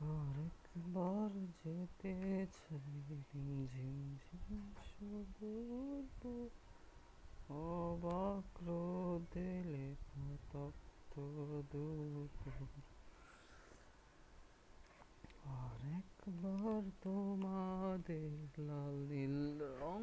আরেকবার যেতে চাই ঝিমঝিম সুদূর অবাক রোদেলে তপ্ত দুপুর আরেকবার তোমাদের লাল নীল রং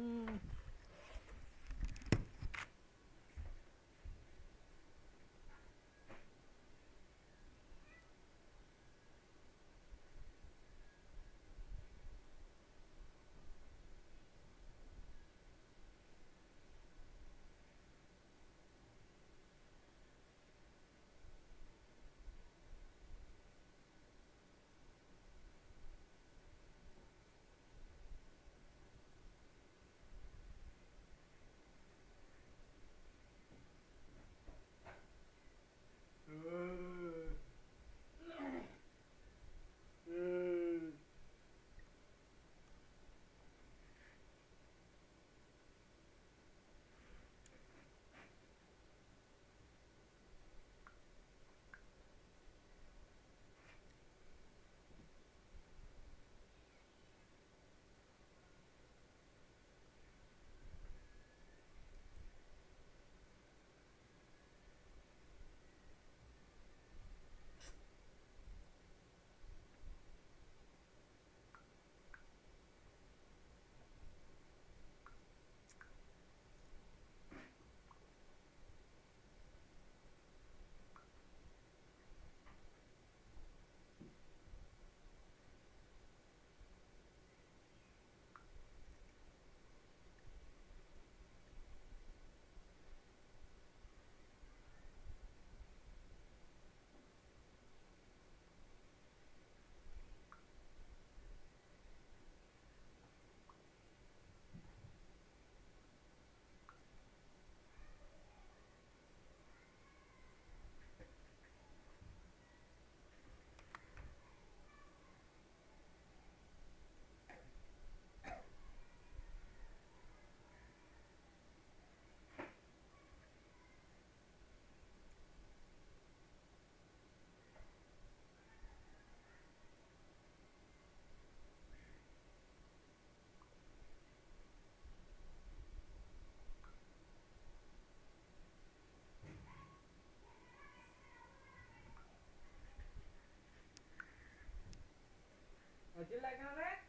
Would you like on that?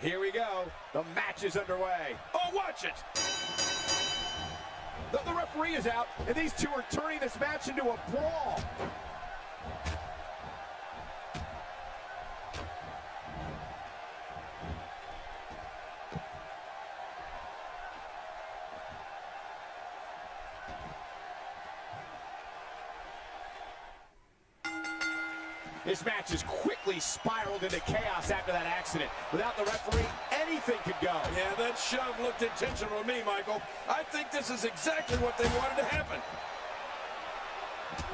Here we go. The match is underway. Oh, watch it! The referee is out, and these two are turning this match into a brawl. This match has quickly spiraled into chaos after that accident. Without the referee, anything could go. Yeah, that shove looked intentional to me, Michael. I think this is exactly what they wanted to happen.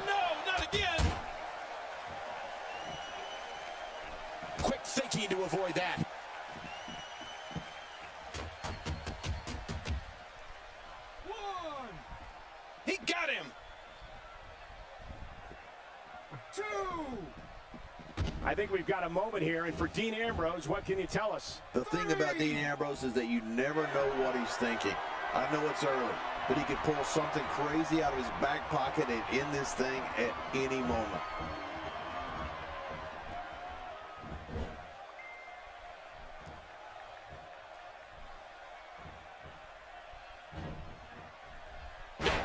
No, not again. Quick thinking to avoid that. One. He got him. Two. I think we've got a moment here, and for Dean Ambrose, what can you tell us? The thing about Dean Ambrose is that you never know what he's thinking. I know it's early, but he could pull something crazy out of his back pocket and end this thing at any moment.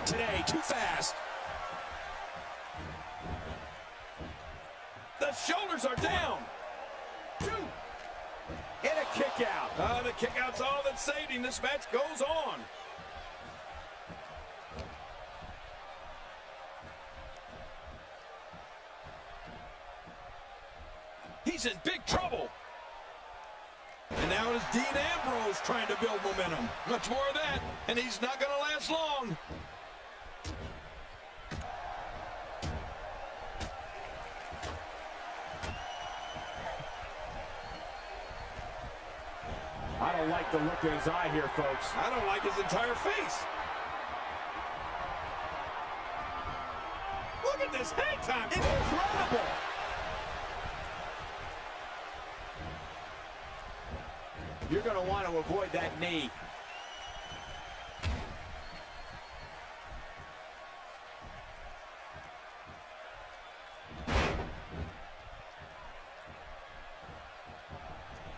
Today, too fast. The shoulders are down. Two. And a kick out. The kick out's all that saved him. This match goes on. He's in big trouble. And now it is Dean Ambrose trying to build momentum. Much more of that, and he's not going to last long. I don't like the look in his eye here, folks. I don't like his entire face. Look at this hang time. Incredible! You're going to want to avoid that knee.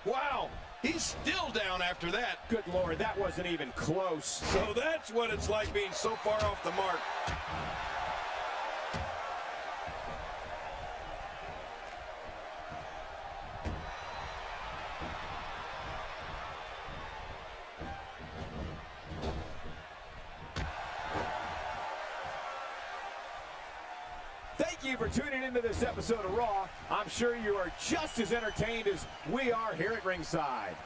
Wow, he's still down after that. Good Lord, that wasn't even close. So that's what it's like being so far off the mark. Thank you for tuning into this episode of Raw. I'm sure you are just as entertained as we are here at ringside.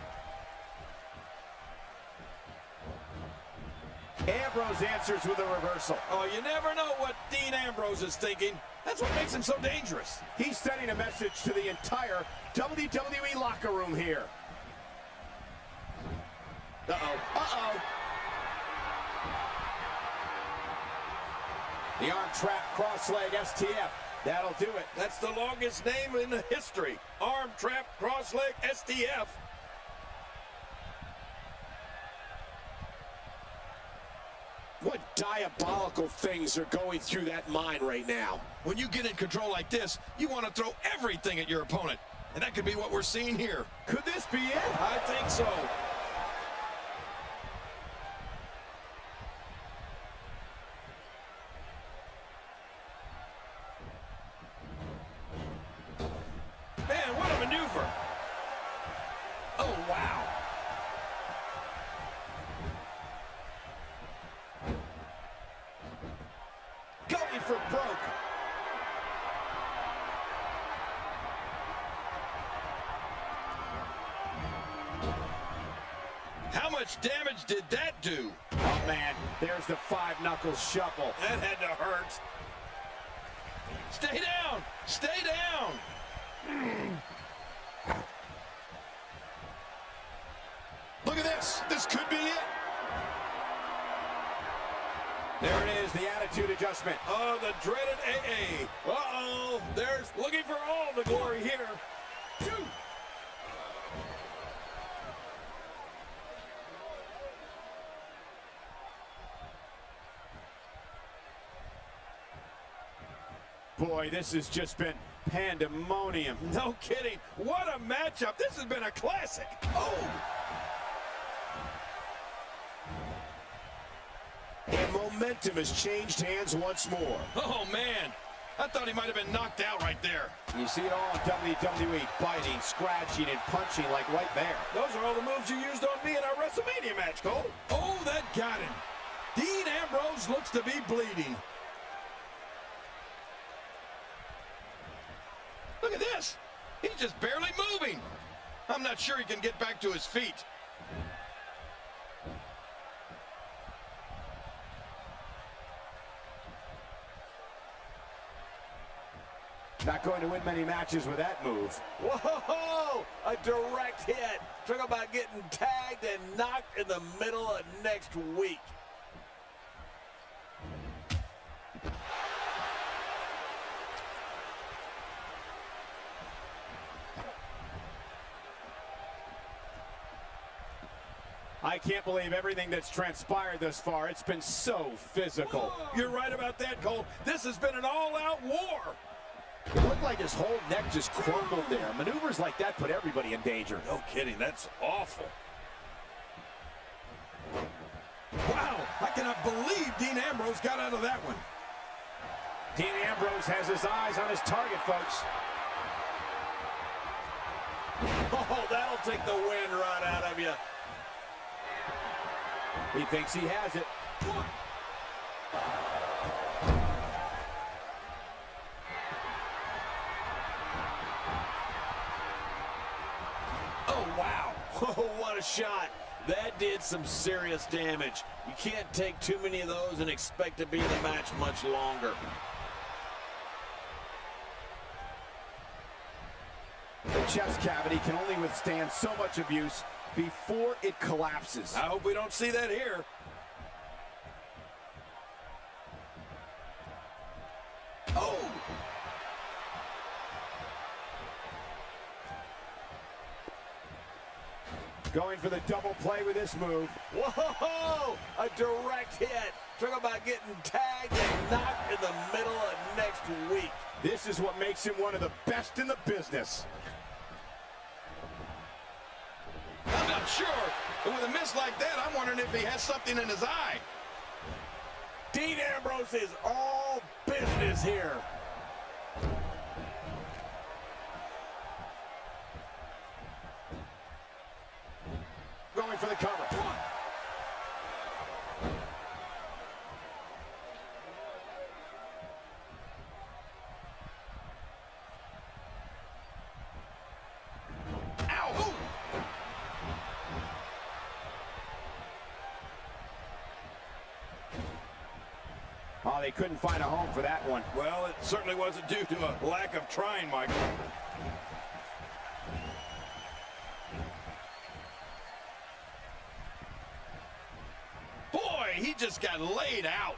Ambrose answers with a reversal. Oh, you never know what Dean Ambrose is thinking. That's what makes him so dangerous. He's sending a message to the entire WWE locker room here. Uh-oh, uh-oh. The arm trap cross leg STF. That'll do it. That's the longest name in the history. Arm trap cross leg STF. What diabolical things are going through that mind right now? When you get in control like this, you want to throw everything at your opponent. And that could be what we're seeing here. Could this be it? I think so. Man, what a maneuver. Oh, wow. Going for broke. How much damage did that do? Oh, man, there's the five-knuckle shuffle. That had to hurt. Stay down! Stay down! Look at this. This could be it. There it is, the attitude adjustment. Oh, the dreaded AA. Uh-oh. There's looking for all the glory here. Two. Boy, this has just been pandemonium. No kidding. What a matchup. This has been a classic. Oh. And momentum has changed hands once more. Oh, man. I thought he might have been knocked out right there. You see it all in WWE, biting, scratching, and punching like right there. Those are all the moves you used on me in our WrestleMania match, Cole. Oh, that got him. Dean Ambrose looks to be bleeding. Look at He's just barely moving. I'm not sure he can get back to his feet. Not going to win many matches with that move. Whoa! A direct hit. Talk about getting tagged and knocked in the middle of next week. I can't believe everything that's transpired thus far. It's been so physical. You're right about that, Cole. This has been an all-out war. It looked like his whole neck just crumbled there. Maneuvers like that put everybody in danger. No kidding, that's awful. Wow, I cannot believe Dean Ambrose got out of that one. Dean Ambrose has his eyes on his target, folks. Oh, that'll take the wind right out of you. He thinks he has it. Oh, wow. Oh, what a shot. That did some serious damage. You can't take too many of those and expect to be in the match much longer. The chest cavity can only withstand so much abuse before it collapses. I hope we don't see that here. Oh! Going for the double play with this move. Whoa! A direct hit. Talk about getting tagged and knocked in the middle of next week. This is what makes him one of the best in the business. I'm not sure, but with a miss like that, I'm wondering if he has something in his eye. Dean Ambrose is all business here. Going for the cover. Ow! Oh, they couldn't find a home for that one. Well, it certainly wasn't due to a lack of trying, Michael. Boy, he just got laid out.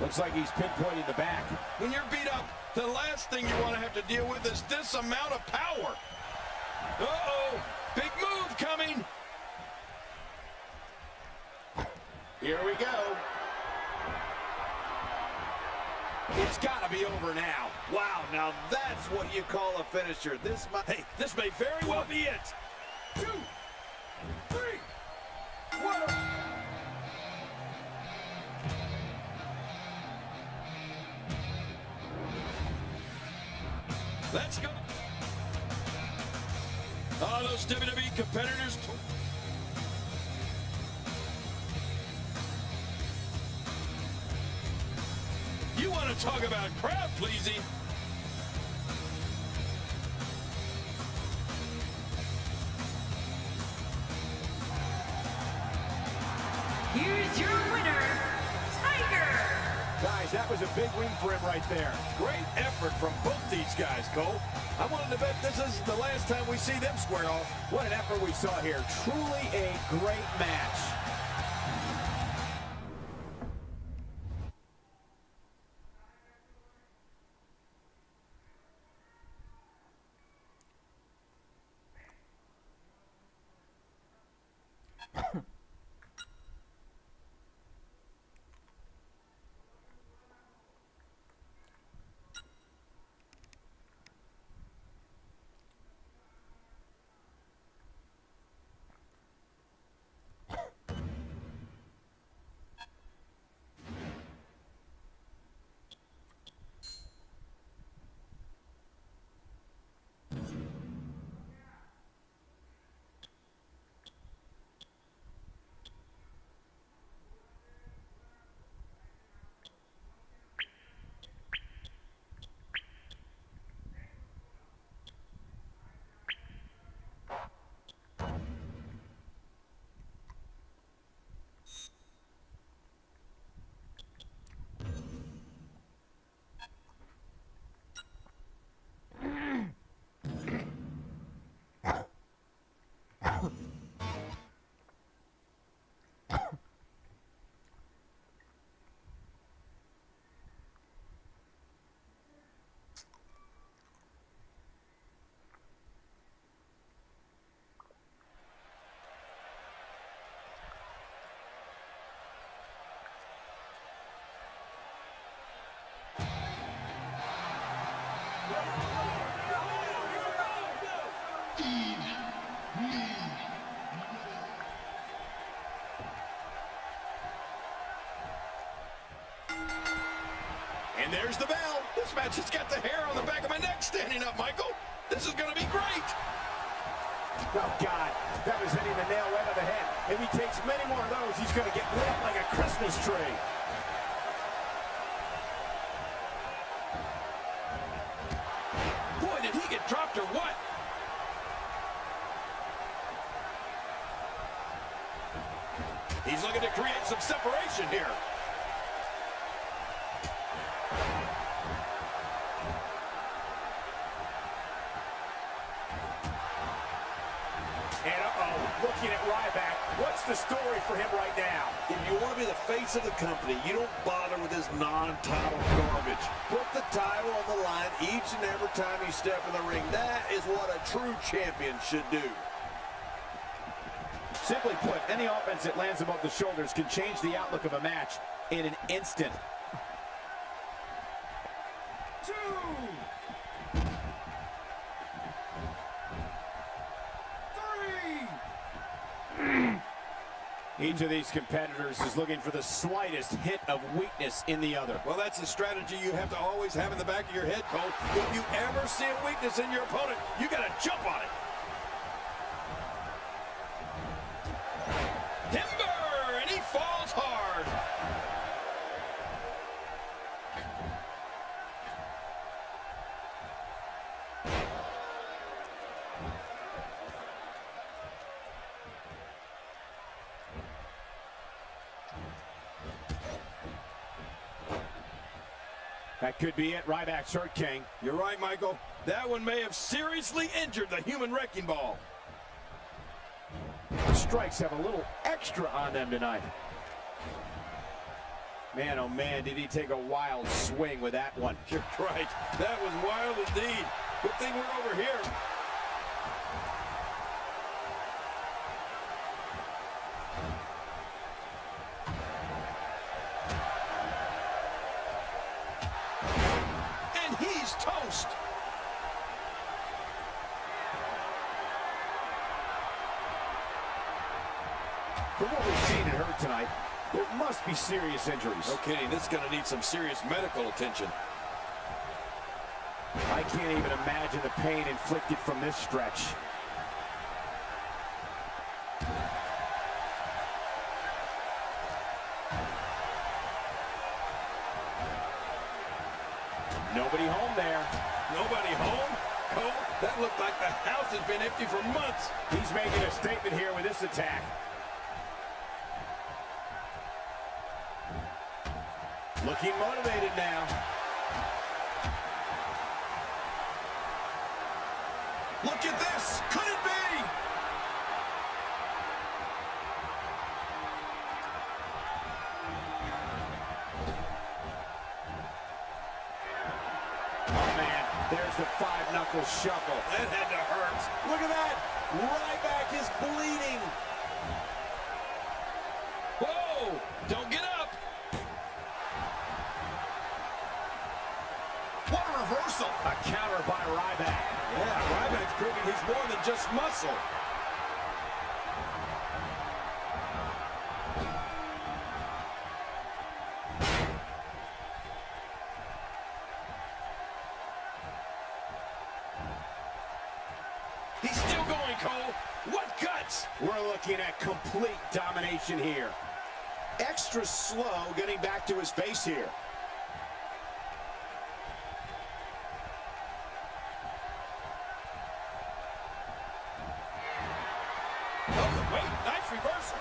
Looks like he's pinpointing the back. When you're beat up, the last thing you want to have to deal with is this amount of power. Uh-oh, big move coming. Here we go. It's got to be over now. Wow, now that's what you call a finisher. This might... Hey, this may very well be it. 2, 3, 1. Let's go. Oh, those WWE competitors. You want to talk about crowd pleasing? Here's your winner, Tiger. Guys, that was a big win for him right there. Great effort from both these guys, Cole. I wanted to bet this is the last time we see them square off. What an effort we saw here. Truly a great match. And there's the bell. This match has got the hair on the back of my neck standing up, Michael. This is going to be great. Oh, God, that was hitting the nail right on the head. If he takes many more of those, he's going to get lit like a Christmas tree. Boy, did he get dropped or what? He's looking to create some separation here. And looking at Ryback, what's the story for him right now? If you want to be the face of the company, you don't bother with this non-title garbage. Put the title on the line each and every time you step in the ring. That is what a true champion should do. Simply put, any offense that lands above the shoulders can change the outlook of a match in an instant. 2. Each of these competitors is looking for the slightest hint of weakness in the other. Well, that's a strategy you have to always have in the back of your head, Cole. If you ever see a weakness in your opponent, you got to jump on it. Timber, and he falls hard. That could be it. Ryback's hurt, King. You're right, Michael. That one may have seriously injured the human wrecking ball. The strikes have a little extra on them tonight. Man, oh man, did he take a wild swing with that one. You're right. That was wild indeed. Good thing we're over here. And he's toast. From what we've seen and heard tonight, there must be serious injuries. No kidding, this is going to need some serious medical attention. I can't even imagine the pain inflicted from this stretch. Nobody home there. Nobody home? Cole, that looked like the house has been empty for months. He's making a statement here with this attack. Looking motivated now. Look at this. Could it be? Oh, man, there's the five-knuckle shuffle. That had to hurt. Look at that. Ryback is bleeding. Whoa! Don't get up. What a reversal. A counter by Ryback. Yeah, Ryback's proving he's more than just muscle. He's still going, Cole. What guts? We're looking at complete domination here. Extra slow getting back to his base here. Oh, wait, nice reversal.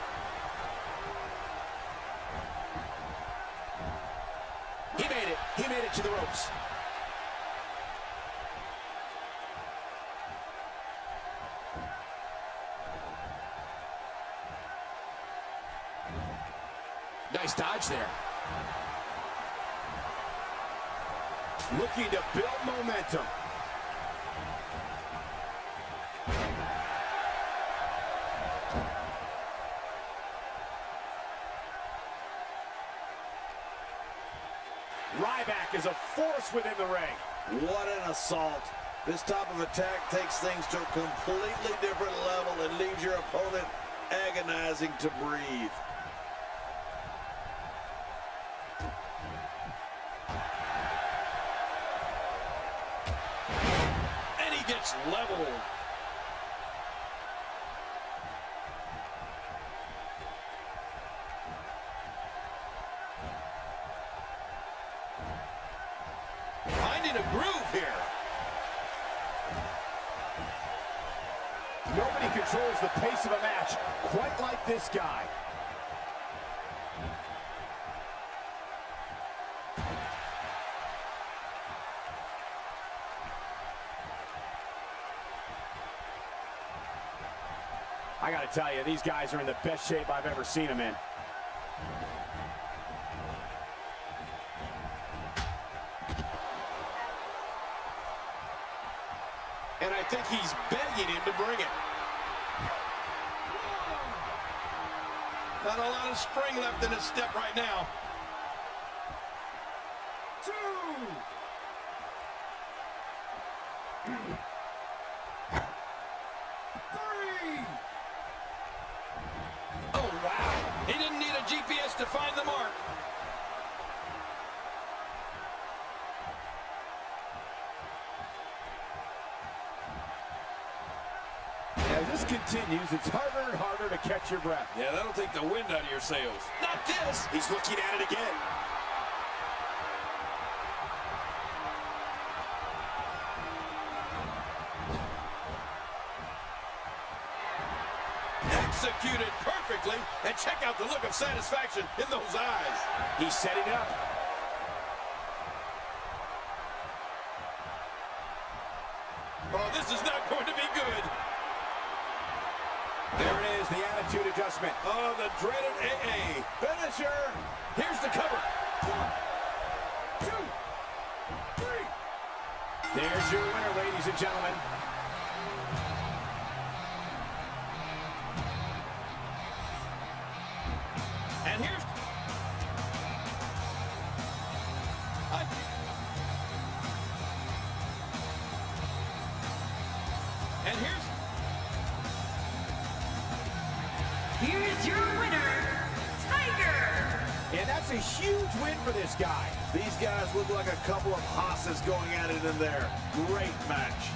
He made it. He made it to the ropes. Nice dodge there. Looking to build momentum. Ryback is a force within the ring. What an assault. This type of attack takes things to a completely different level and leaves your opponent agonizing to breathe. And he gets leveled. Finding a groove here. Nobody controls the pace of a match quite like this guy. I gotta tell you, these guys are in the best shape I've ever seen them in. And I think he's begging him to bring it. Not a lot of spring left in his step right now. 2. Oh, wow. He didn't need a GPS to find the mark. As this continues, it's harder and harder to catch your breath. Yeah, that'll take the wind out of your sails. Not this. He's looking at it again. Executed perfectly, and check out the look of satisfaction in those eyes. He's setting it up. Oh, this is not going to be good. There it is, the attitude adjustment. Oh, the dreaded AA. Finisher. Here's the cover. 1, 2, 3. There's your winner, ladies and gentlemen. And here's... And Here's your winner, Tiger. And that's a huge win for this guy. These guys look like a couple of hosses going at it in there. Great match.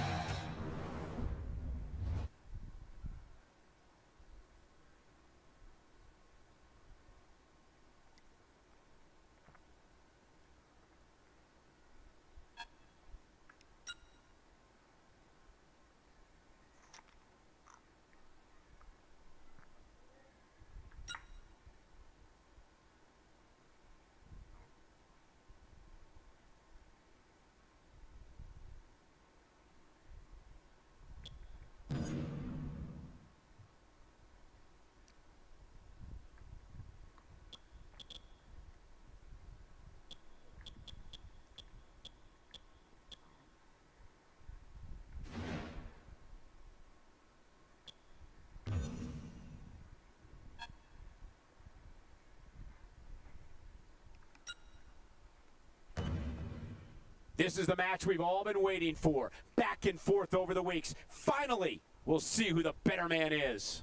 This is the match we've all been waiting for. Back and forth over the weeks. Finally, we'll see who the better man is.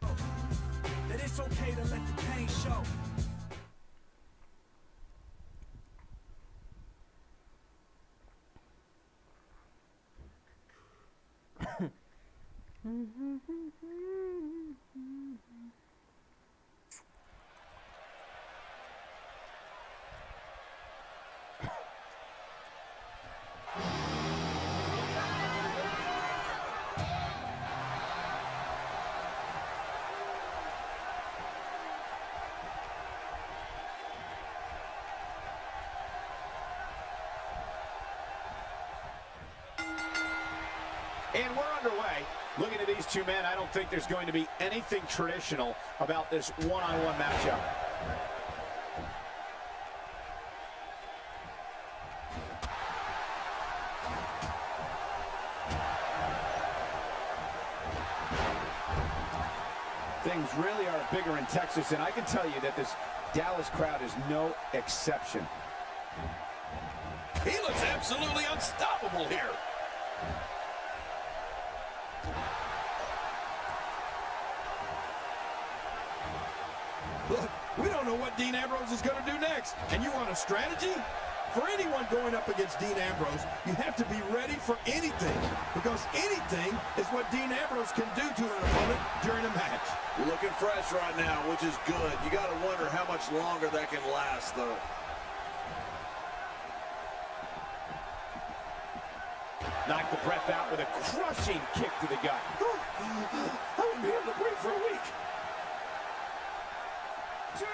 That it's okay to let the pain show. And we're underway. Looking at these two men, I don't think there's going to be anything traditional about this one-on-one matchup. Things really are bigger in Texas, and I can tell you that this Dallas crowd is no exception. He looks absolutely unstoppable here. Look, we don't know what Dean Ambrose is going to do next. And you want a strategy? For anyone going up against Dean Ambrose, you have to be ready for anything. Because anything is what Dean Ambrose can do to an opponent during a match. Looking fresh right now, which is good. You got to wonder how much longer that can last, though. Knocked the breath out with a crushing kick to the gut. I won't be able to breathe for a week. 2.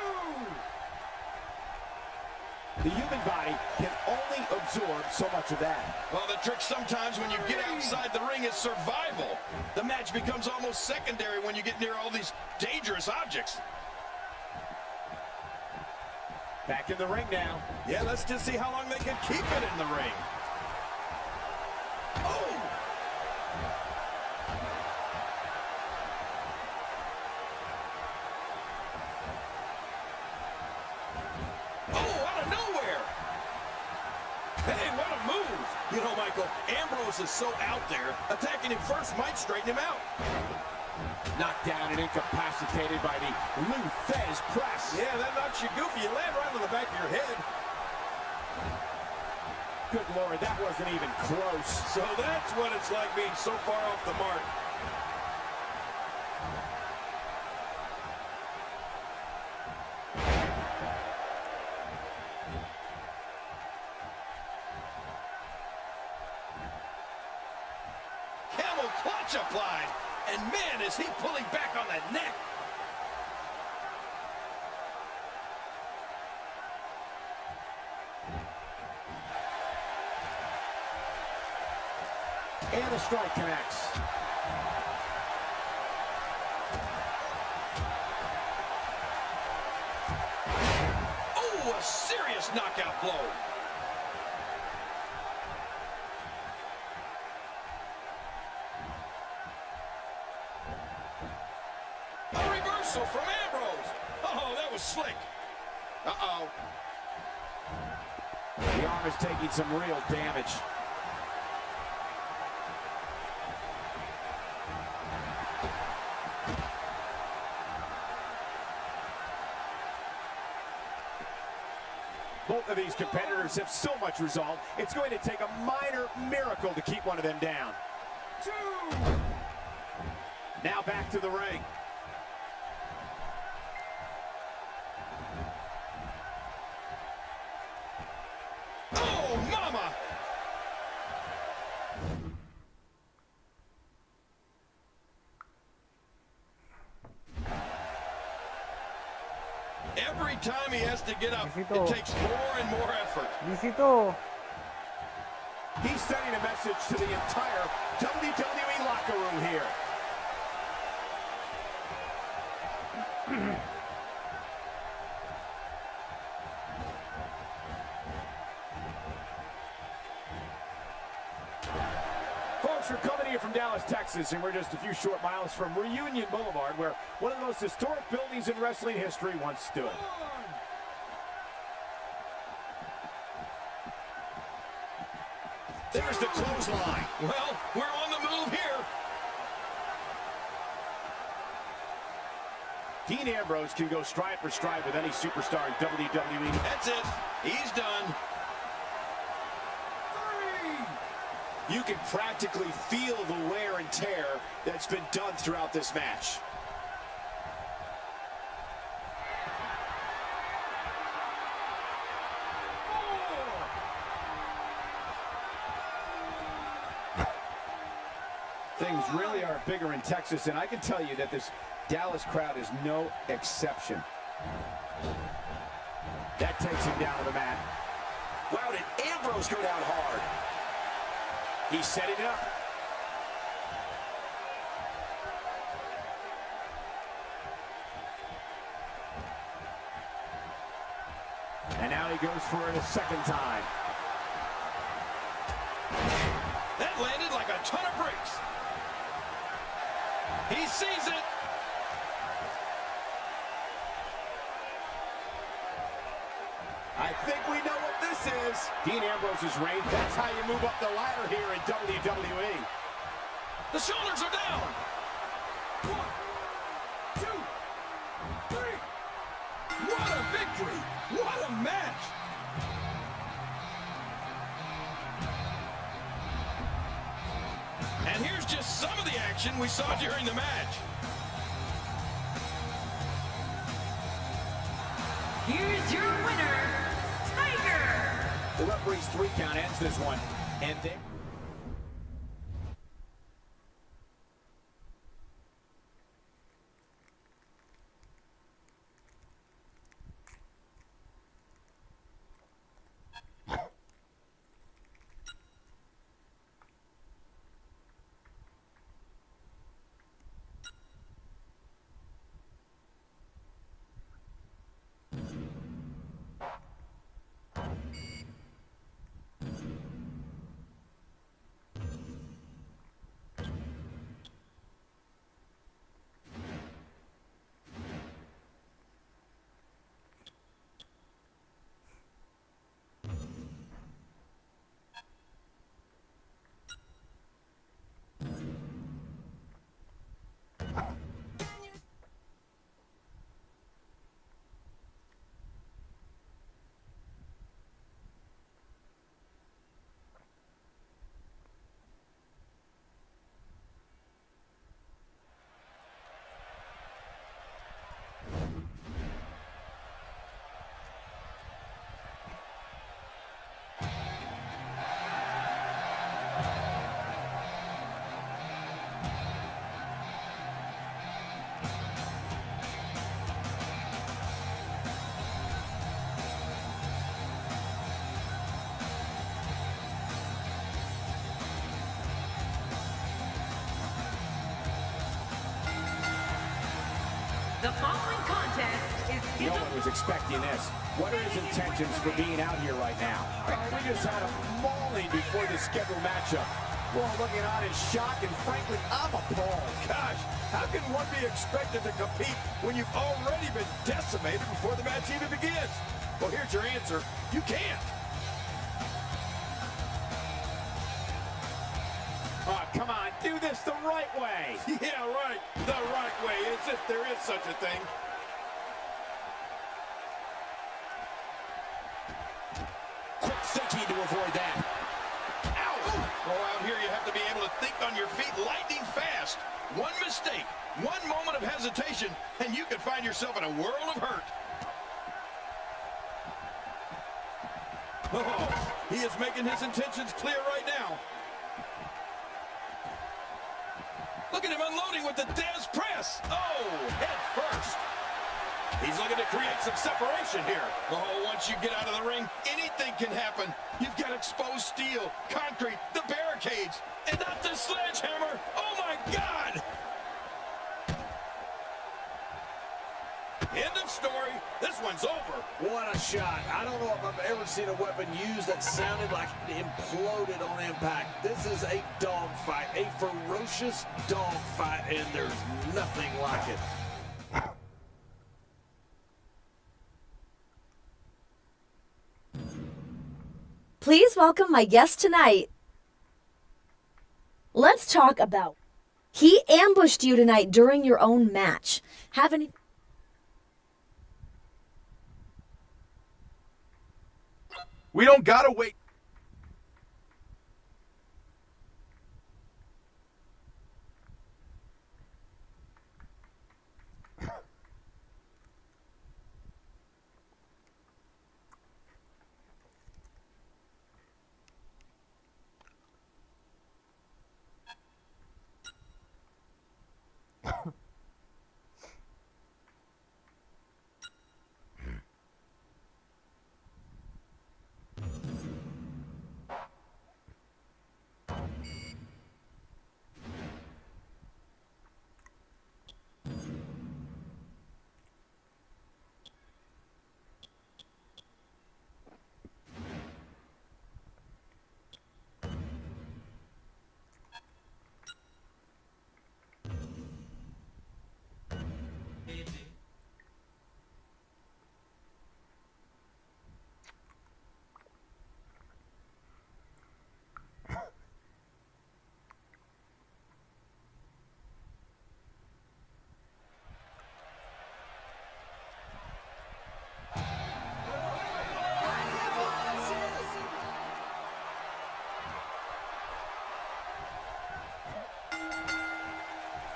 The human body can only absorb so much of that. Well, the trick sometimes when you get outside the ring is survival. The match becomes almost secondary when you get near all these dangerous objects. Back in the ring now. Yeah, let's just see how long they can keep it in the ring. Oh! Hey, what a move! You know, Michael, Ambrose is so out there, attacking him first might straighten him out. Knocked down and incapacitated by the Lou Thesz press. Yeah, that knocks you goofy. You land right on the back of your head. Good Lord, that wasn't even close. So that's what it's like being so far off the mark. Clutch applied, and man, is he pulling back on that neck. And the strike connects. Oh, a serious knockout blow. From Ambrose. Oh, that was slick. Uh-oh. The arm is taking some real damage. Both of these competitors have so much resolve, it's going to take a minor miracle to keep one of them down. 2. Now back to the ring. Mama! Every time he has to get up, it takes more and more effort. Visito. He's sending a message to the entire WWE locker room here. Folks, we're coming here from Dallas, Texas, and we're just a few short miles from Reunion Boulevard, where one of the most historic buildings in wrestling history once stood. There's the clothesline. Well, we're on the move here. Dean Ambrose can go stride for stride with any superstar in WWE. That's it. He's done. 3. You can practically feel the wear and tear that's been done throughout this match. Things really are bigger in Texas, and I can tell you that this Dallas crowd is no exception. That takes him down to the mat. Wow, did Ambrose go down hard? He's setting it up. And now he goes for it a second time. That landed like a ton of bricks. He sees it. I think we know what this is. Dean Ambrose's reign, that's how you move up the ladder here in WWE. The shoulders are down. 1, 2, 3. What a victory. What a match. And here's just some of the action we saw during the match. Here's your winner, Tiger. The referee's 3 count ends this one. And they... The following contest is No scheduled. one was expecting this. What are his intentions for being out here right now? We just had a mauling before the scheduled matchup. Well, looking on in shock, and frankly, I'm appalled. Gosh, how can one be expected to compete when you've already been decimated before the match even begins? Well, here's your answer. You can't. Oh, come on, do this the right way. Yeah, right. The right way, as if there is such a thing. Quick thinking to avoid that. Ow! Oh, out here you have to be able to think on your feet lightning fast. One mistake, one moment of hesitation, and you can find yourself in a world of hurt. Oh, he is making his intentions clear right now. Look at him unloading with the Dez press. Oh, head first. He's looking to create some separation here. Oh, once you get out of the ring, anything can happen. You've got exposed steel, concrete, the barricades, and not the sledgehammer. Oh, my God. End of story. This one's over. What a shot. I don't know if I've ever seen a weapon used that sounded like it imploded on impact. This is a dogfight, a ferocious dogfight, and there's nothing like it. Please welcome my guest tonight. Let's talk about. He ambushed you tonight during your own match. Have any. We don't gotta wait.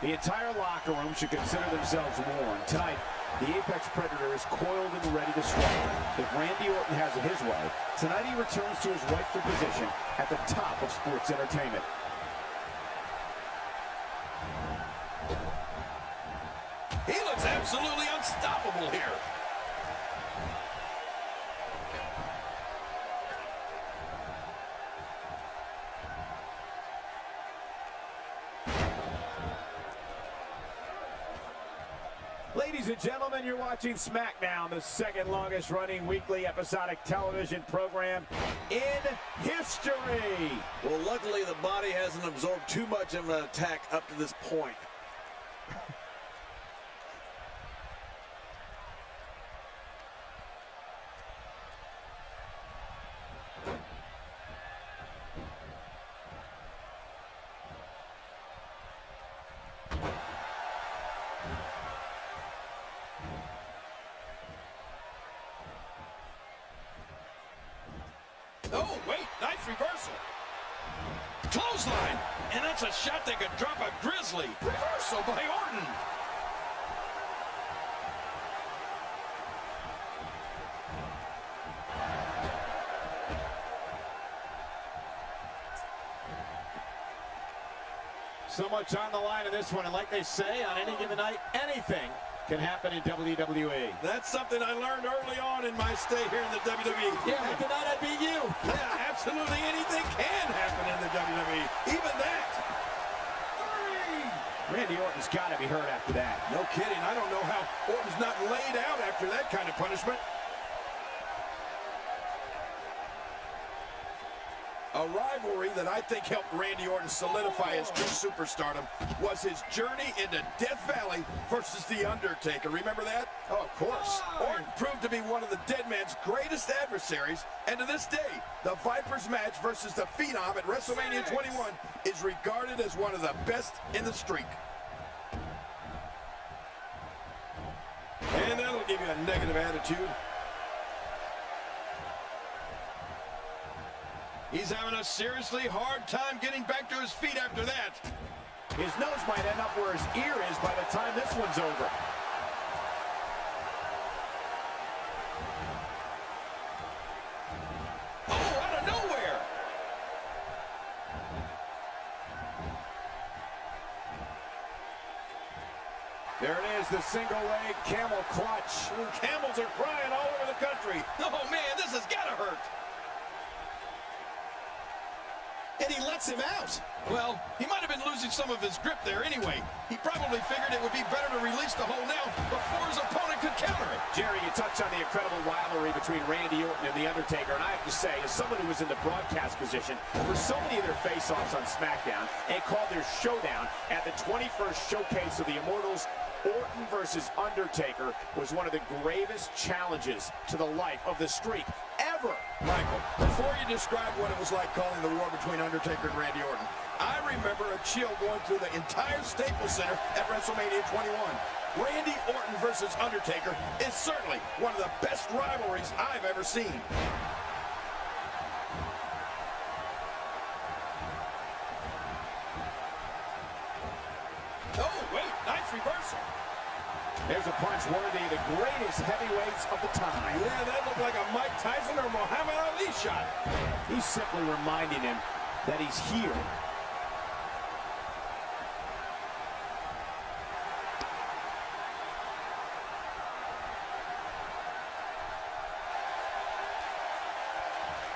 The entire locker room should consider themselves warned. Tonight, the Apex Predator is coiled and ready to strike. If Randy Orton has it his way, tonight he returns to his rightful position at the top of sports entertainment. He looks absolutely unstoppable here. Ladies and gentlemen, you're watching SmackDown, the second longest running weekly episodic television program in history. Well, luckily the body hasn't absorbed too much of an attack up to this point. Oh, wait, nice reversal. Clothesline, and that's a shot that could drop a grizzly. Reversal by Orton. So much on the line in this one, and like they say, on any given night, anything can happen in WWE. That's something I learned early on in my stay here in the WWE. Yeah, but tonight I beat you. Yeah, absolutely anything can happen in the WWE. Even that. Randy Orton's got to be hurt after that. No kidding. I don't know how Orton's not laid out after that kind of punishment. A rivalry that I think helped Randy Orton solidify his true superstardom was his journey into Death Valley versus The Undertaker. Remember that? Oh, of course. Orton proved to be one of the Dead Man's greatest adversaries, and to this day, the Viper's match versus the Phenom at WrestleMania 21 is regarded as one of the best in the streak. And that'll give you a negative attitude. He's having a seriously hard time getting back to his feet after that. His nose might end up where his ear is by the time this one's over. Oh, out of nowhere! There it is, the single leg camel clutch. Camels are crying all over the country. Oh, man, this has got to hurt. And he lets him out. Well, he might have been losing some of his grip there anyway. He probably figured it would be better to release the hold now before his opponent could counter it. Jerry, you touched on the incredible rivalry between Randy Orton and The Undertaker, and I have to say, as someone who was in the broadcast position for so many of their face-offs on SmackDown and called their showdown at the 21st Showcase of the Immortals, Orton versus Undertaker was one of the gravest challenges to the life of the streak ever. Michael, before you describe what it was like calling the war between Undertaker and Randy Orton, I remember a chill going through the entire Staples Center at WrestleMania 21. Randy Orton versus Undertaker is certainly one of the best rivalries I've ever seen. Oh, wait, nice reversal. There's a punch worthy of the greatest heavyweights of the time. Yeah, that looked like a Mike Tyson or Muhammad Ali shot. He's simply reminding him that he's here.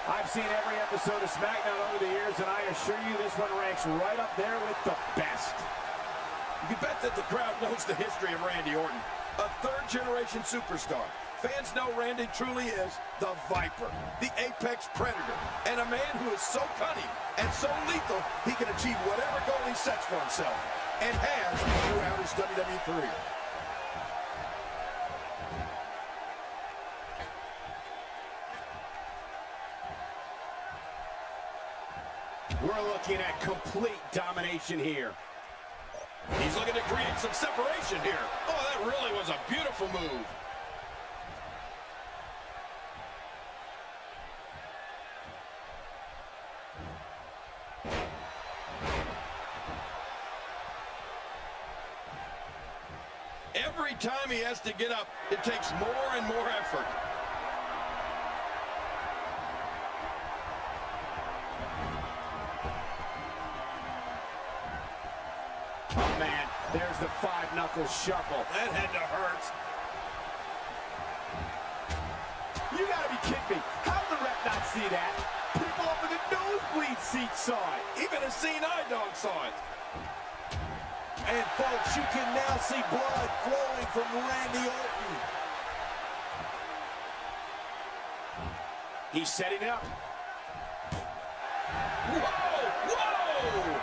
I've seen every episode of SmackDown over the years, and I assure you this one ranks right up there with the best. You bet that the crowd knows the history of Randy Orton, a third-generation superstar. Fans know Randy truly is the Viper, the Apex Predator, and a man who is so cunning and so lethal he can achieve whatever goal he sets for himself, and has throughout his WWE career. We're looking at complete domination here. He's looking to create some separation here. Oh, that really was a beautiful move. every time he has to get up, it takes more and more effort. Oh, man, there's the five-knuckle shuffle. That had to hurt. You gotta be kidding me. How did the ref not see that? People up in the nosebleed seat saw it. Even a seeing eye dog saw it. And folks, you can now see blood flowing from Randy Orton. He's setting up. Whoa! Whoa!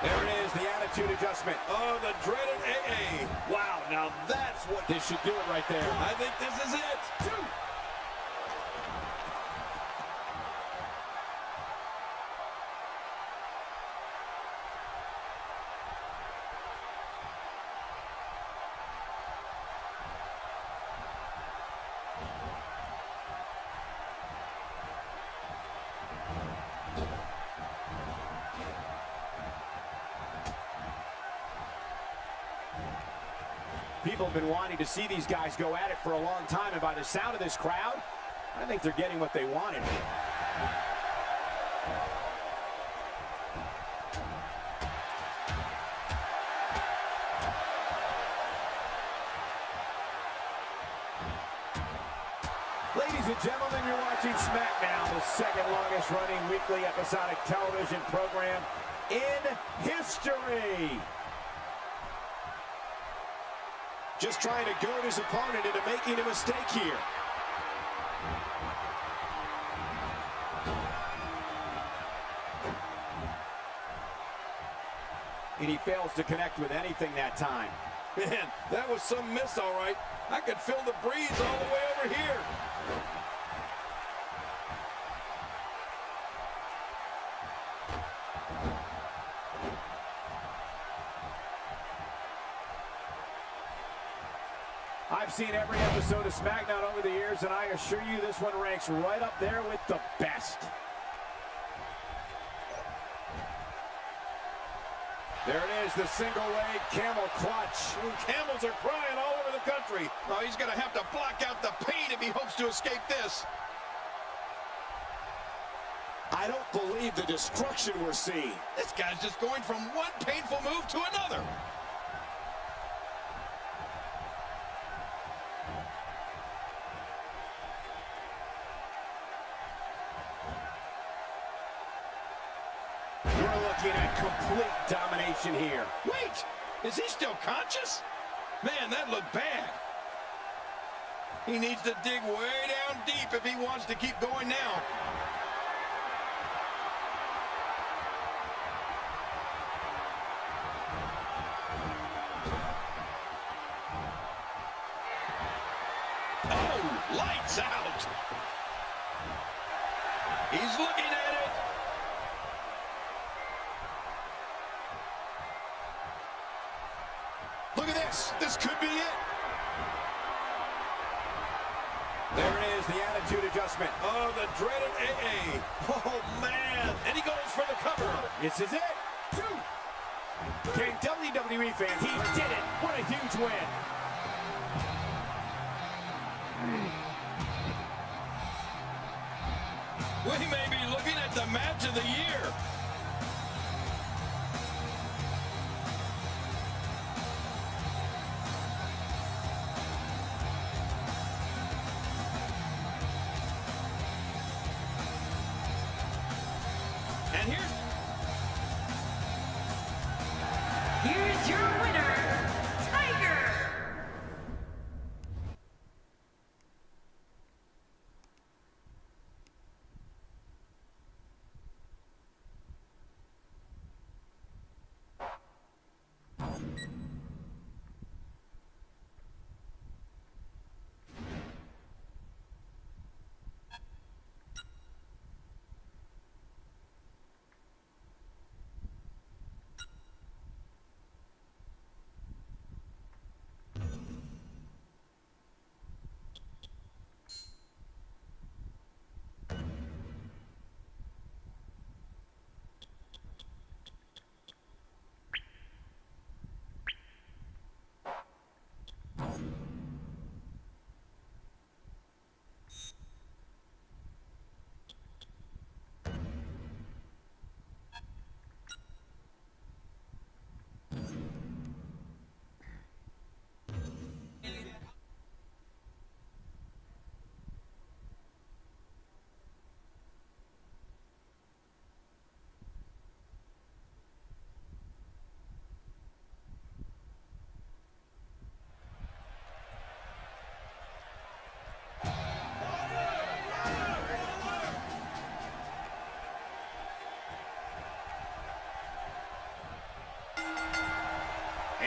There it is, the attitude adjustment. Oh, the dreaded AA. Wow, now that's what... This should do it right there. I think this is it. People have been wanting to see these guys go at it for a long time, and by the sound of this crowd, I think they're getting what they wanted. Ladies and gentlemen, you're watching SmackDown, the second longest running weekly episodic television program in history. Just trying to goad his opponent into making a mistake here. And he fails to connect with anything that time. Man, that was some miss, all right. I could feel the breeze all the way over here. I've seen every episode of SmackDown over the years, and I assure you this one ranks right up there with the best. There it is, the single leg camel clutch. Camels are crying all over the country. Oh, he's going to have to block out the pain if he hopes to escape this. I don't believe the destruction we're seeing. This guy's just going from one painful move to another. We're looking at complete domination here. Wait, is he still conscious? Man, that looked bad. He needs to dig way down deep if he wants to keep going now. Oh, lights out. He's looking at it. Look at this. This could be it. There it is, the attitude adjustment. Oh, the dreaded AA. Oh, man. And he goes for the cover. This is it. Okay, WWE fans, he did it. What a huge win. We may be looking at the match of the year. And Here's your winner, Tiger!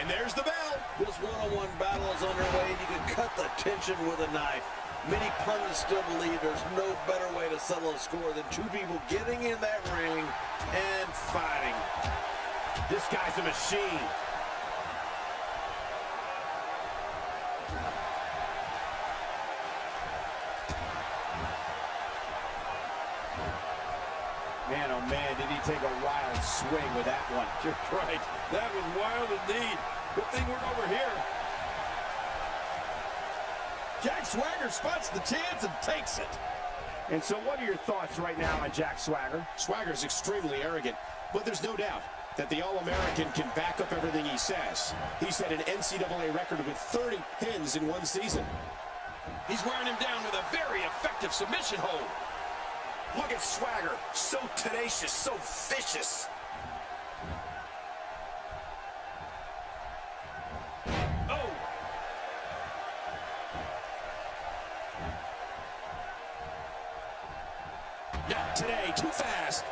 And there's the bell. This one-on-one battle is underway, and you can cut the tension with a knife. Many pundits still believe there's no better way to settle a score than two people getting in that ring and fighting. This guy's a machine. Man, oh man, did he take a wild swing with that one. You're right. That was wild indeed. Good thing we're over here. Jack Swagger spots the chance and takes it. And so what are your thoughts right now on Jack Swagger? Swagger's extremely arrogant, but there's no doubt that the All-American can back up everything he says. He's set an NCAA record with 30 pins in one season. He's wearing him down with a very effective submission hold. Look at Swagger, so tenacious, so vicious. Oh! Not today, too fast.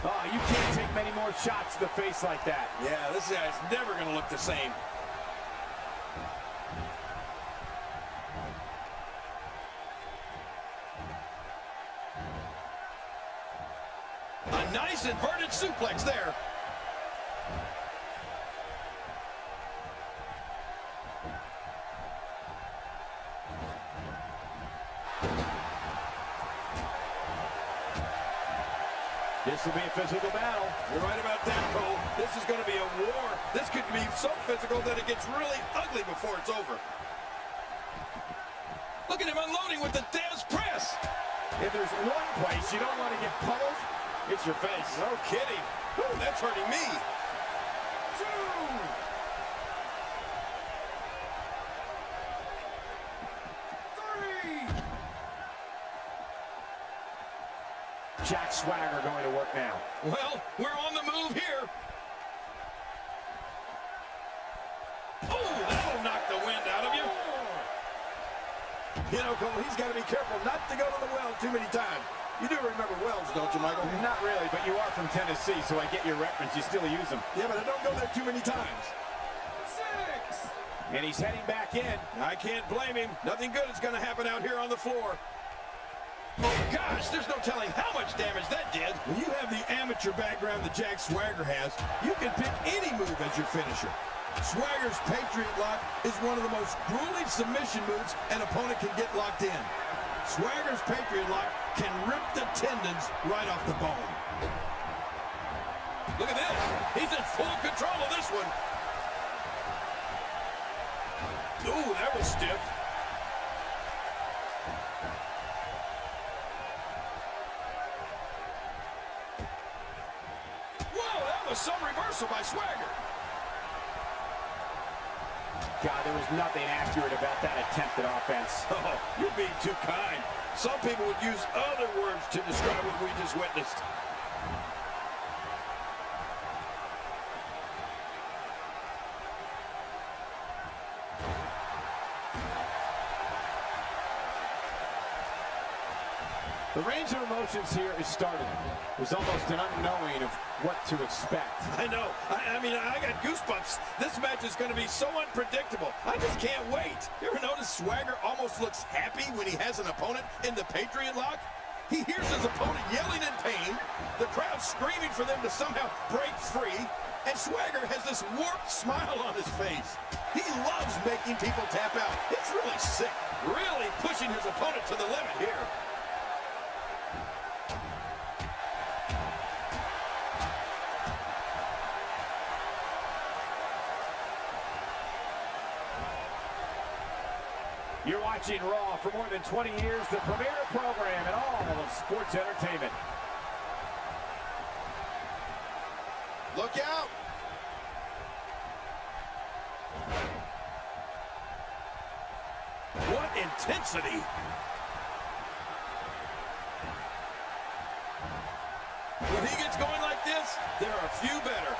Oh, you can't take many more shots to the face like that. Yeah, this guy's never going to look the same. A nice inverted suplex there. This will be a physical battle. You're right about that, Cole. This is going to be a war. This could be so physical that it gets really ugly before it's over. Look at him unloading with the Dez press. If there's one place you don't want to get pummeled, it's your face. No kidding. Ooh, that's hurting me. Jack Swagger going to work now. Well, we're on the move here. Oh, that'll knock the wind out of you. You know, Cole, he's got to be careful not to go to the well too many times. You do remember wells, don't you, Michael? Not really, but you are from Tennessee, so I get your reference. You still use them. Yeah, but I don't go there too many times. 6. And he's heading back in. I can't blame him. Nothing good is going to happen out here on the floor. Oh, gosh, there's no telling how much damage that did. When you have the amateur background that Jack Swagger has, you can pick any move as your finisher. Swagger's Patriot Lock is one of the most grueling submission moves an opponent can get locked in. Swagger's Patriot Lock can rip the tendons right off the bone. Look at this. He's in full control of this one. Ooh, that was stiff. Whoa, that was some reversal by Swagger. God, there was nothing accurate about that attempted offense. Oh, you're being too kind. Some people would use other words to describe what we just witnessed. The range of emotions here is starting. There's almost an unknowing of what to expect. I know. I mean, I got goosebumps. This match is going to be so unpredictable. I just can't wait. You ever notice Swagger almost looks happy when he has an opponent in the Patriot Lock? He hears his opponent yelling in pain, the crowd screaming for them to somehow break free, and Swagger has this warped smile on his face. He loves making people tap out. It's really sick. Really pushing his opponent to the limit here. You're watching Raw. For more than 20 years, the premier program in all of sports entertainment. Look out! What intensity! When he gets going like this, there are a few better.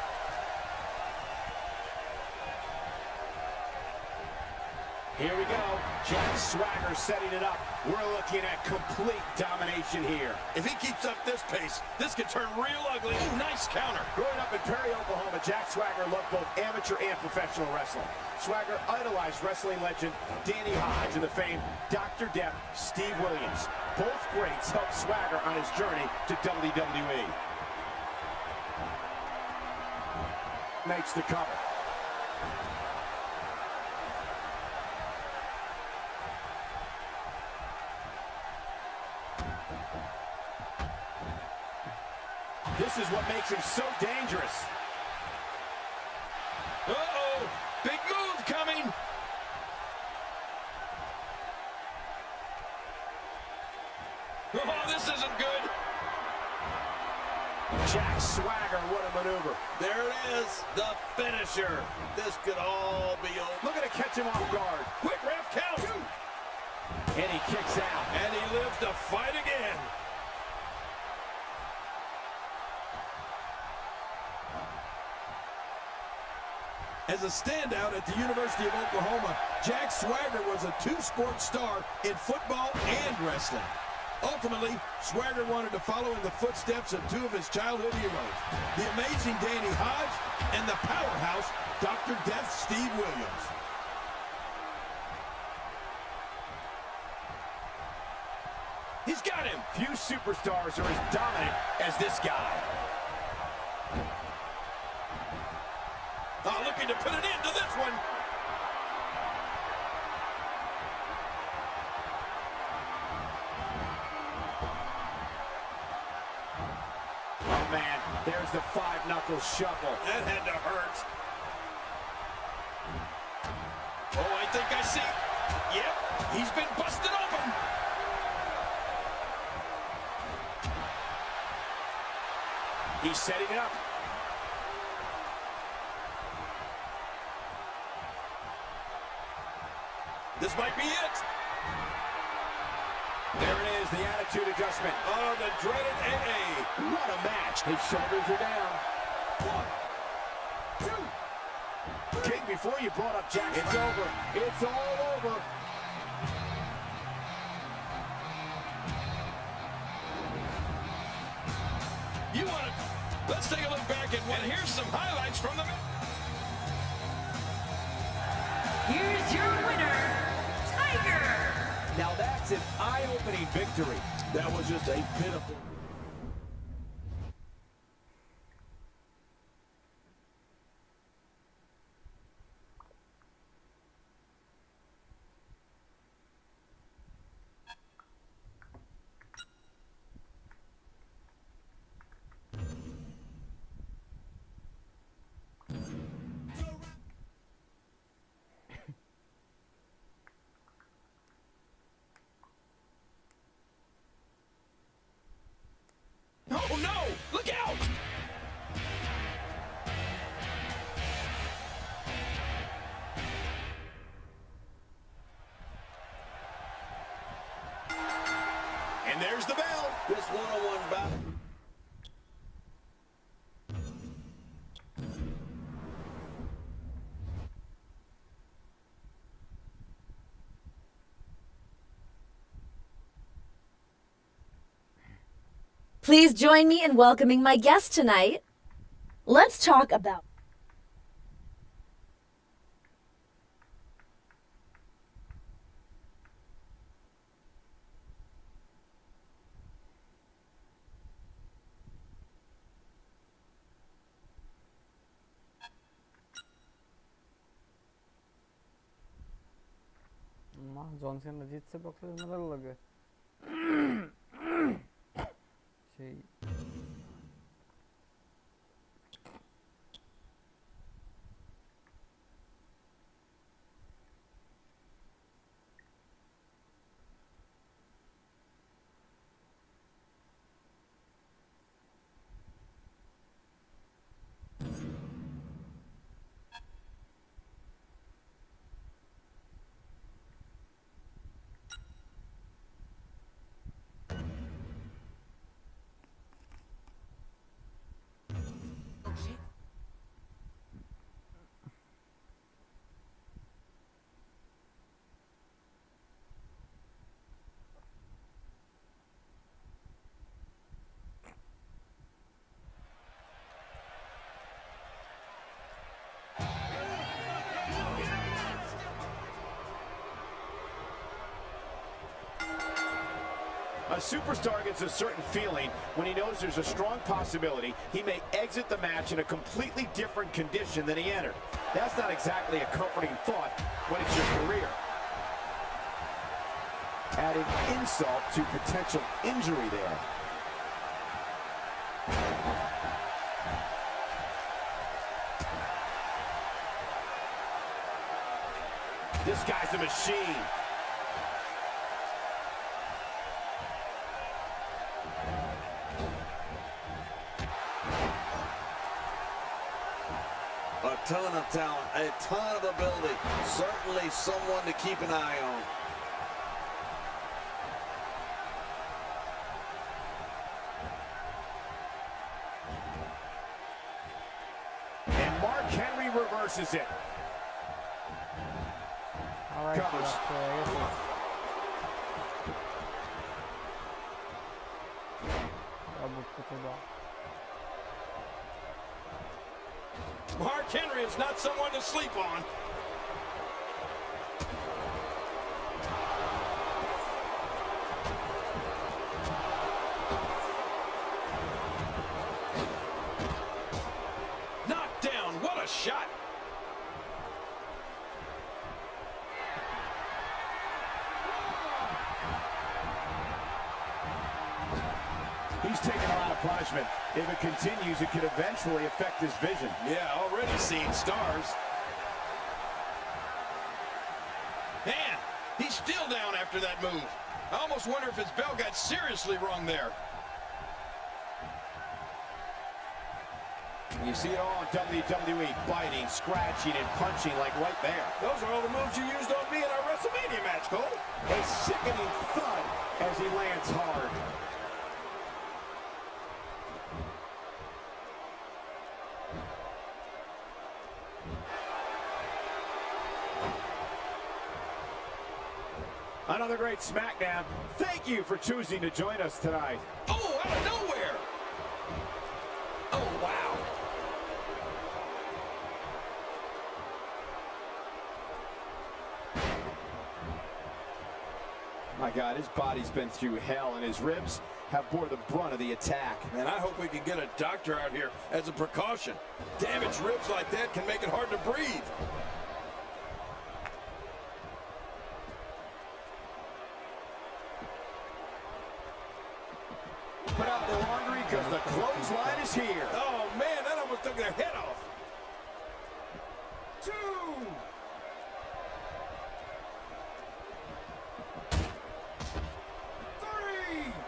Here we go. Jack Swagger setting it up. We're looking at complete domination here. If he keeps up this pace, this could turn real ugly. Ooh, nice counter. Growing up in Perry, Oklahoma, Jack Swagger loved both amateur and professional wrestling. Swagger idolized wrestling legend Danny Hodge and the famed Dr. Death Steve Williams. Both greats helped Swagger on his journey to WWE. Makes the cover. This is what makes him so dangerous. Uh-oh, big move coming. Oh, this isn't good. Jack Swagger, what a maneuver. There it is, the finisher. This could all be over. Look at it catch him off guard. Quick ref count. And he kicks out. And he lives to fight again. As a standout at the University of Oklahoma, Jack Swagger was a two-sport star in football and wrestling. Ultimately, Swagger wanted to follow in the footsteps of two of his childhood heroes, the amazing Danny Hodge and the powerhouse Dr. Death Steve Williams. He's got him. Few superstars are as dominant as this guy. Oh, looking to put an end to this one. Oh, man, there's the five-knuckle shuffle. That had to hurt. Oh, I think I see. Yep, he's been busted open. He's setting it up. This might be it. There it is, the attitude adjustment. Oh, the dreaded AA. What a match. His shoulders are down. 1, 2. King, before you brought up Jack, it's over. It's all over. You want to... Let's take a look back at what... And here's some highlights from the... Here's your winner, Tiger. Now that's an eye-opening victory. That was just a pitiful. Oh, no! Look out! And there's the bell. This one-on-one battle. Please join me in welcoming my guest tonight. Let's talk about... জন সিনা জিতছে বক্সে medal লাগে সেই A superstar gets a certain feeling when he knows there's a strong possibility he may exit the match in a completely different condition than he entered. That's not exactly a comforting thought when it's your career. Adding insult to potential injury there. This guy's a machine. A ton of talent, a ton of ability. Certainly someone to keep an eye on. And Mark Henry reverses it. I like Covers. that. I guess double futebol. Mark Henry is not someone to sleep on. Knocked down. What a shot. He's taking a lot of punishment. If it continues, it could eventually affect his vision. Yeah, already seeing stars. Man, he's still down after that move. I almost wonder if his bell got seriously wrong there. You see it all in WWE, biting, scratching, and punching like right there. Those are all the moves you used on me in our WrestleMania match, Cole. A sickening thud as he lands hard. Another great SmackDown. Thank you for choosing to join us tonight. Oh, out of nowhere. Oh, wow. My God, his body's been through hell, and his ribs have bore the brunt of the attack. Man, I hope we can get a doctor out here as a precaution. Damaged ribs like that can make it hard to breathe. Put out the laundry because the clothesline is here. Oh, man, that almost took their head off. 2.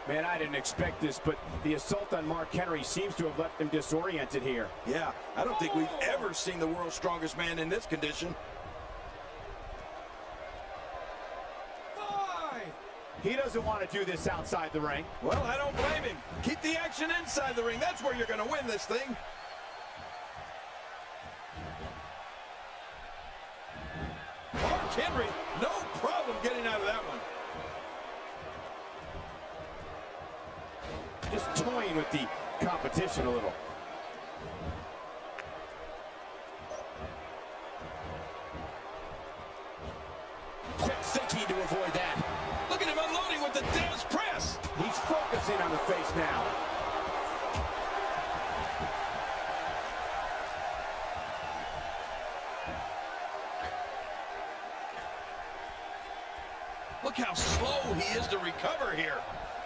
Man, I didn't expect this, but the assault on Mark Henry seems to have left him disoriented here. Yeah, I don't think we've ever seen the world's strongest man in this condition. 5. He doesn't want to do this outside the ring. Well, I don't blame him. Keep the action inside the ring. That's where you're going to win this thing. Mark Henry, no problem getting out of that one. Just toying with the competition a little. Quick thinking to avoid that. Look at him unloading with the Dennis press. He's focusing on the face now. Look how slow he is to recover here.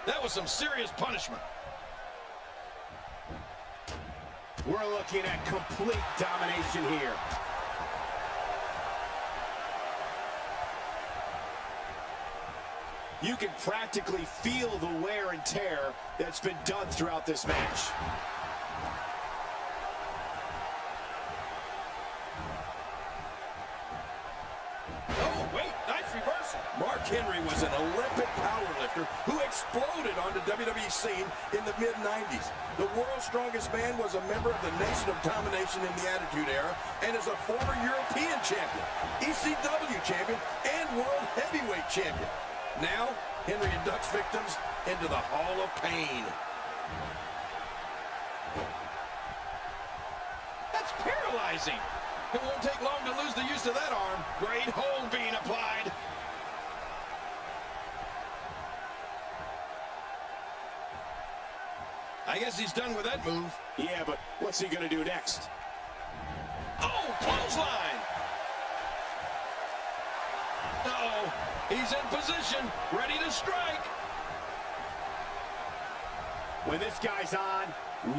That was some serious punishment. We're looking at complete domination here. You can practically feel the wear and tear that's been done throughout this match. Oh, wait, nice reversal. Mark Henry was an Olympic powerlifter who exploded on the WWE scene in the mid-90s. The world's strongest man was a member of the Nation of Domination in the Attitude Era and is a former European champion, ECW champion, and World Heavyweight champion. Now, Henry inducts victims into the Hall of Pain. That's paralyzing. It won't take long to lose the use of that arm. Great hold being applied. guess he's done with that move. Yeah, but what's he going to do next? Oh, clothesline. Uh-oh. He's in position, ready to strike. When this guy's on,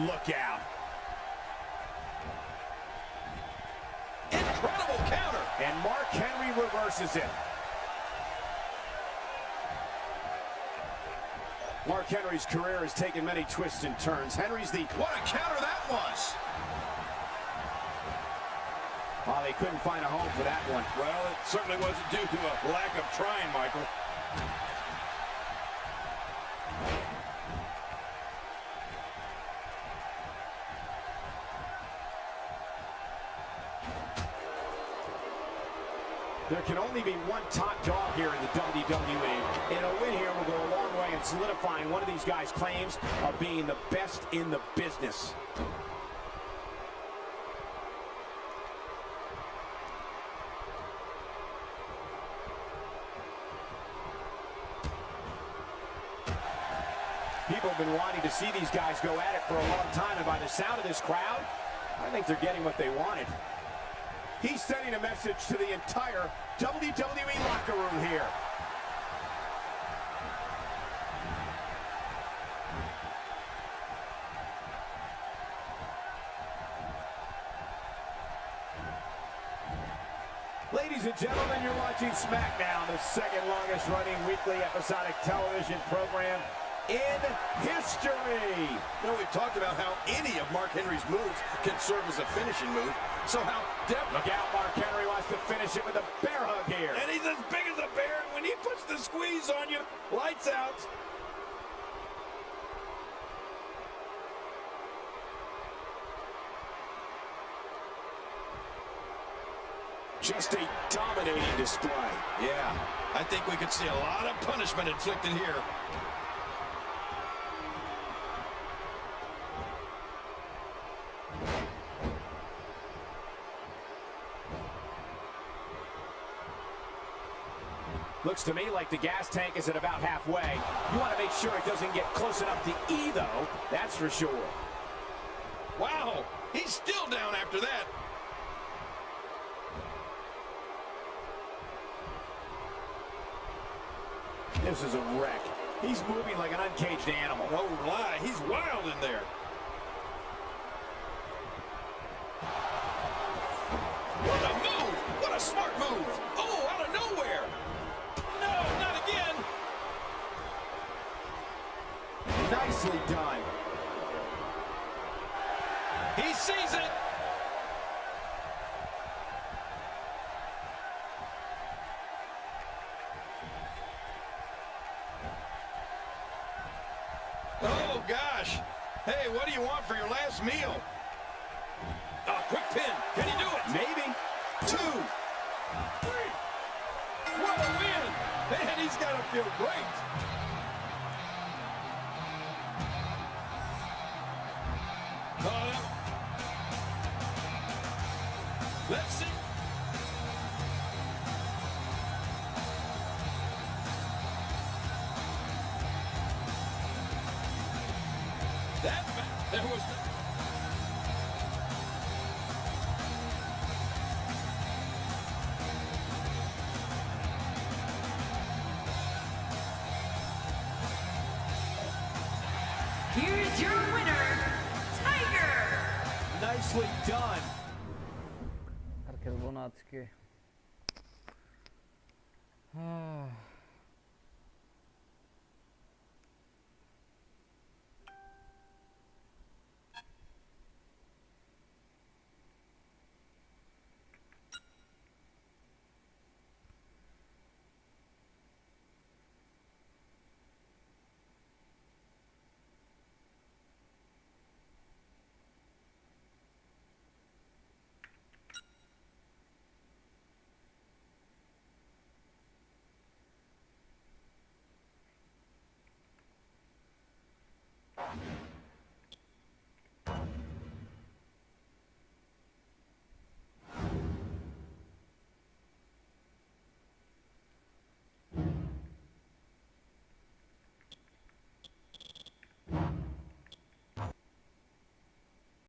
look out. Incredible counter. And Mark Henry reverses it. Mark Henry's career has taken many twists and turns. Henry's the... What a counter that was. Oh, they couldn't find a home for that one. Well, it certainly wasn't due to a lack of trying, Michael. There can only be one top dog here in the WWE, and a win here will go a long way in solidifying one of these guys' claims of being the best in the business. People have been wanting to see these guys go at it for a long time, and by the sound of this crowd, I think they're getting what they wanted. He's sending a message to the entire WWE locker room here. Ladies and gentlemen, you're watching SmackDown, the second longest running weekly episodic television program in history. You know, we've talked about how any of Mark Henry's moves can serve as a finishing move. So how Look out, Mark Henry wants to finish it with a bear hug here. And he's as big as a bear, and when he puts the squeeze on you, lights out. Just a dominating display. Yeah, I think we could see a lot of punishment inflicted here. Looks to me like the gas tank is at about halfway. You want to make sure it doesn't get close enough to E, though. That's for sure. Wow, he's still down after that. This is a wreck. He's moving like an uncaged animal. No lie, he's wild in there. What a move! What a smart move! Oh, out of nowhere! No, not again! Nicely done. He sees it! Oh, gosh. Hey, what do you want for your last meal? A quick pin. Can he do it? Maybe. 2. 3. What a win! Man, he's got to feel great. Let's see. There was... Here's your winner, Tiger! Nicely done. Herkes bunu atıyor.